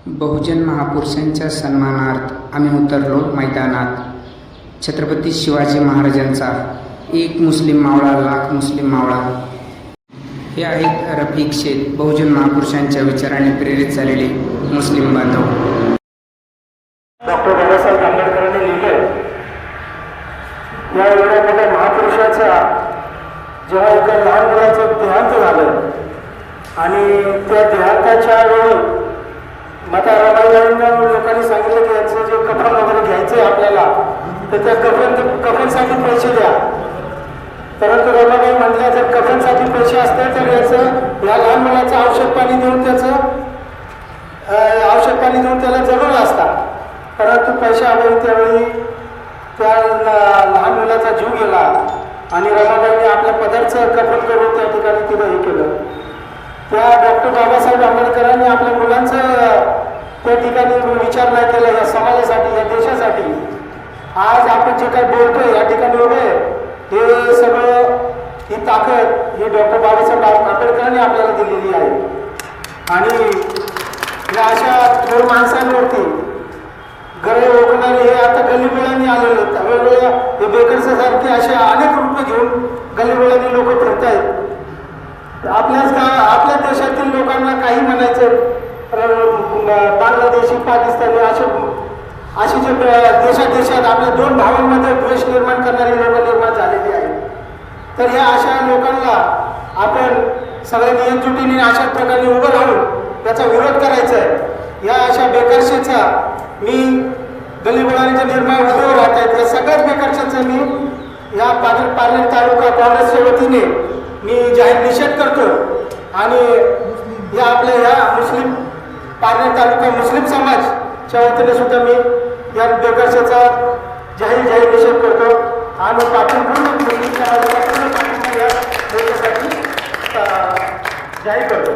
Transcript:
बहुजन महापुरुषांच्या सन्मानार्थ आम्ही उतरलो मैदानात. छत्रपती शिवाजी महाराजांचा एक मुस्लिम मावळा लाख मुस्लिम मावळा. हे आहेत रफिक शेख, बहुजन महापुरुषांच्या विचाराने प्रेरित झालेले मुस्लिम बांधव. डॉक्टर बाबासाहेब आंबेडकरांनी लिहिलं, या एवढ्या मोठ्या महापुरुषाचा जेव्हा एका लहान मुलाचं देहांत झालं आणि त्या देहांताच्या वेळी माता रमाबाईंना लोकांनी सांगितलं की याचं जे कफन वगैरे घ्यायचं आहे आपल्याला, तर त्या कफनसाठी पैसे द्या. परंतु रमाबाई म्हटल्या, जर कफनसाठी पैसे असते तर याचं या लहान मुलाचं औषध पाणी देऊन त्याला जगवलं असता. परंतु पैशाअभावी त्यावेळी त्या लहान मुलाचा जीव गेला आणि रमाबाईंनी आपल्या पदरचं कफन करून त्या ठिकाणी तिथं हे केलं. त्या डॉक्टर बाबासाहेब आंबेडकरांनी आपल्या मुलांचं त्या ठिकाणी विचार नाही केला या समाजासाठी, या देशासाठी. आज आपण जे काही बोलतोय या ठिकाणी उभे, हे सगळं ही ताकद ही डॉक्टर बाबासाहेब आंबेडकरांनी आपल्याला दिलेली आहे. आणि या अशा थोर माणसांवरती गळे ओळखणारे हे आता गल्लीबोळांनी आलेले आहेत. वेगवेगळ्या हे बेकर्ससारखे असे अनेक रूप घेऊन गल्लीबोळांनी लोक फिरत आहेत. आपल्या देशातील लोकांना काही म्हणायचं, बांगलादेशी, पाकिस्तानी असे जे देशात आपल्या दोन भावांमध्ये द्वेष निर्माण करणारी लोक निर्माण झालेली आहेत. तर ह्या अशा लोकांना आपण सगळ्यांनी एकजुटीने अशा प्रकारे उभं राहून त्याचा विरोध करायचा आहे. या अशा बेकारशेचा मी गल्लीबोळांच्या निर्माण उभे राहत आहेत, या सगळ्याच बेकारशेचा मी या पारनेर तालुका काँग्रेसच्या वतीने मी जाहीर निषेध करतो. आणि या आपल्या ह्या मुस्लिम पारनेर तालुका मुस्लिम समाजच्या वतीने सुद्धा मी या बेकारशेचा जाहीर निषेध करतो. आणि पाठिंबा मुस्लिम समाजाचा पूर्ण पाठिंबा या देशासाठी जाहीर करतो.